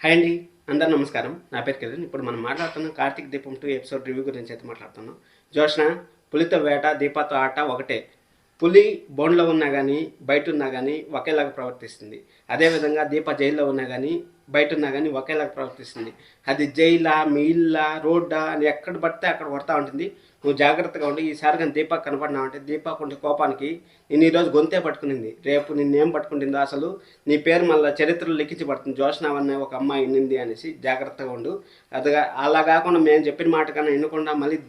Hi అండి, అందరూ నమస్కారం. నా పేరు కిరణ్. ఇప్పుడు మనం మాట్లాడుతున్నాం కార్తీక దీపం 2 ఎపిసోడ్ రివ్యూ గురించి అయితే మాట్లాడుతున్నాం. జోష్న, పులితో వేట దీపాతో ఆట ఒకటే. పులి బోన్లో ఉన్నా కానీ బయట ఉన్నా కానీ ఒకేలాగా ప్రవర్తిస్తుంది. అదేవిధంగా దీప జైల్లో ఉన్నా కానీ బయట ఉన్నా కానీ ఒకేలాగా ప్రవర్తిస్తుంది. అది జైలా మీ ఇల్లా రోడ్డా అని ఎక్కడ పడితే అక్కడ కొడతా ఉంటుంది. నువ్వు జాగ్రత్తగా ఉండి. ఈసారి కానీ దీపక్ కనపడినావంటే దీపక్ ఉండే కోపానికి నేను ఈరోజు గొంతే పట్టుకునింది, రేపు నిన్నేం పట్టుకుంటుందో అసలు నీ పేరు మళ్ళీ చరిత్రలో లిఖించబడుతుంది. జోష్న అనే ఒక అమ్మాయి నింది అనేసి జాగ్రత్తగా ఉండు. అదిగా అలా కాకుండా మేము చెప్పిన మాట కన్నా వినకుండా మళ్ళీ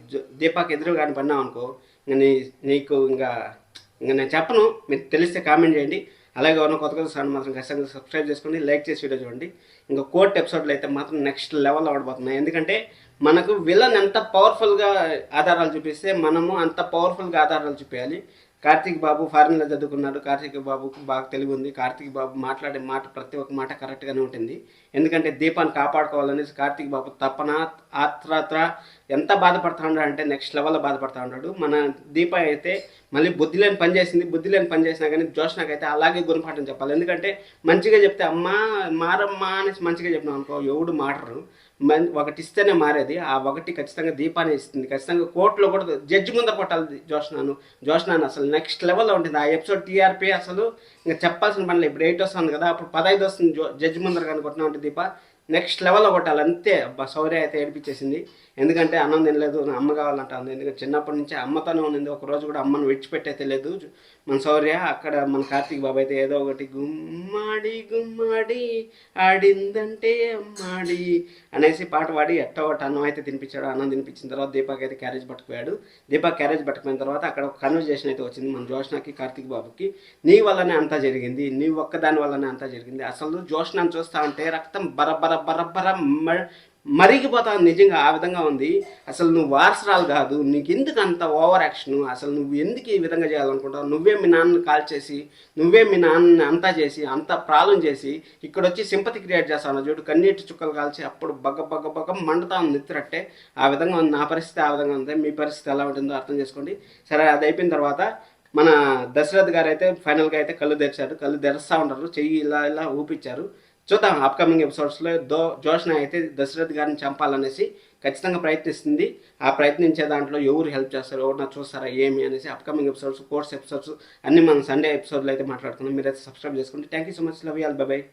దీపక్ ఎదురు కానీ పడినావు అనుకో, ఇంక నీకు ఇంకా నేను చెప్పను. మీరు తెలిస్తే కామెంట్ చేయండి. అలాగే ఉన్న కొత్త ఛానల్ మాత్రం ఖచ్చితంగా సబ్స్క్రైబ్ చేసుకోండి, లైక్ చేసి వీడియో చూడండి. ఇంకా కోర్ట్ ఎపిసోడ్లో అయితే మాత్రం నెక్స్ట్ లెవెల్లో ఆడిపోతున్నాయి. ఎందుకంటే మనకు విలన్ ఎంత పవర్ఫుల్గా ఆధారాలు చూపిస్తే మనము అంత పవర్ఫుల్గా ఆధారాలు చూపించాలి. కార్తీక్ బాబు ఫారిన్లో చదువుకున్నాడు. కార్తీక్ బాబుకు బాగా తెలివి ఉంది. కార్తీక్ బాబు మాట్లాడే మాట ప్రతి ఒక్క మాట కరెక్ట్గానే ఉంటుంది. ఎందుకంటే దీపాన్ని కాపాడుకోవాలనేసి కార్తీక్ బాబు తపన ఆత్రత ఎంత బాధపడుతూ ఉన్నాడు అంటే నెక్స్ట్ లెవెల్లో బాధపడుతూ ఉన్నాడు. మన దీప అయితే మళ్ళీ బుద్ధి లేని పని చేసింది. బుద్ధి లేని పని చేసినా కానీ జోష్నకైతే అలాగే గుణపాఠం చెప్పాలి. ఎందుకంటే మంచిగా చెప్తే అమ్మా మారమ్మా అనేసి మంచిగా చెప్పినాం అనుకో, ఎవడు మాటరు. ఒకటి ఇస్తేనే మారేది. ఆ ఒకటి ఖచ్చితంగా దీపాన్ని ఇస్తుంది. ఖచ్చితంగా కోర్టులో కూడా జడ్జి ముందర కొట్టాలి జోష్నాను అసలు నెక్స్ట్ లెవెల్లో ఉంటుంది. ఆ ఎపిసోడ్ టీఆర్పీ అసలు ఇంకా చెప్పాల్సిన పని. ఇప్పుడు 8 వస్తుంది కదా, అప్పుడు 15 వస్తుంది. జడ్జి ముందర కానీ కొట్టినా ఉంటుంది దీప నెక్స్ట్ లెవెల్లో కొట్టాలి అంతే. శౌర్య అయితే ఏడిపించేసింది. ఎందుకంటే అన్నం తినలేదు, నా అమ్మ కావాలంటుంది. ఎందుకంటే చిన్నప్పటి నుంచి అమ్మతోనే ఉన్నది. ఒకరోజు కూడా అమ్మను విడిచిపెట్టయితే లేదు మన శౌర్య. అక్కడ మన కార్తీక్ బాబు అయితే ఏదో ఒకటి గుమ్మాడి గుమ్మాడి ఆడిందంటే అమ్మాడి అనేసి పాట పాడి ఎట్ట ఒకటి అన్నం అయితే తినిపించాడు. అన్నం తినిపించిన తర్వాత దీపక్ అయితే క్యారేజ్ పట్టుకుపోయాడు. దీపక్ క్యారేజ్ పట్టుకుపోయిన తర్వాత అక్కడ ఒక కన్వర్జేషన్ అయితే వచ్చింది మన జోష్నకి కార్తీక్ బాబుకి. నీ వల్లనే అంతా జరిగింది, నీ ఒక్కదాని వల్లనే అంతా జరిగింది. అసలు జోష్నని చూస్తా ఉంటే రక్తం బరబర బరబర మరిగిపోతావు. నిజంగా ఆ విధంగా ఉంది. అసలు నువ్వు వారసురాలు కాదు, నీకు ఎందుకు అంత ఓవర్ యాక్షన్? అసలు నువ్వు ఎందుకు ఈ విధంగా చేయాలనుకుంటావు? నువ్వే మీ నాన్నని కాల్ చేసి, నువ్వే మీ నాన్నని అంతా చేసి, అంత ప్రాబ్లం చేసి ఇక్కడ వచ్చి సింపతి క్రియేట్ చేస్తాను చూడు. కన్నీటి చుక్కలు కాల్చి అప్పుడు బగ్గ బగ్గ బగ్గ మండుతా ఉంది నిద్రట్టే. ఆ విధంగా ఉంది. నా పరిస్థితి ఆ విధంగా ఉంది. మీ పరిస్థితి ఎలా ఉంటుందో అర్థం చేసుకోండి. సరే, అది అయిపోయిన తర్వాత మన దశరథ్ గారు అయితే ఫైనల్గా అయితే కళ్ళు తెరిచారు. కళ్ళు తెరుస్తూ ఉంటారు, చెయ్యి ఇలా ఇలా ఊపించారు. చూద్దాం అప్కమింగ్ ఎపిసోడ్స్లో. జోష్న అయితే దశరథ్ గారిని చంపాలనేసి ఖచ్చితంగా ప్రయత్నిస్తుంది. ఆ ప్రయత్నించే దాంట్లో ఎవరు హెల్ప్ చేస్తారు, ఎవరు చూస్తారా ఏమి అనేసి అప్కమింగ్ ఎపిసోడ్స్, కోర్స్ ఎపిసోడ్స్ అన్నీ మనం సండే ఎపిసోడ్లో అయితే మాట్లాడుతున్నాం. మీరైతే సబ్స్క్రైబ్ చేసుకోండి. Thank you so much. Love you all. By by.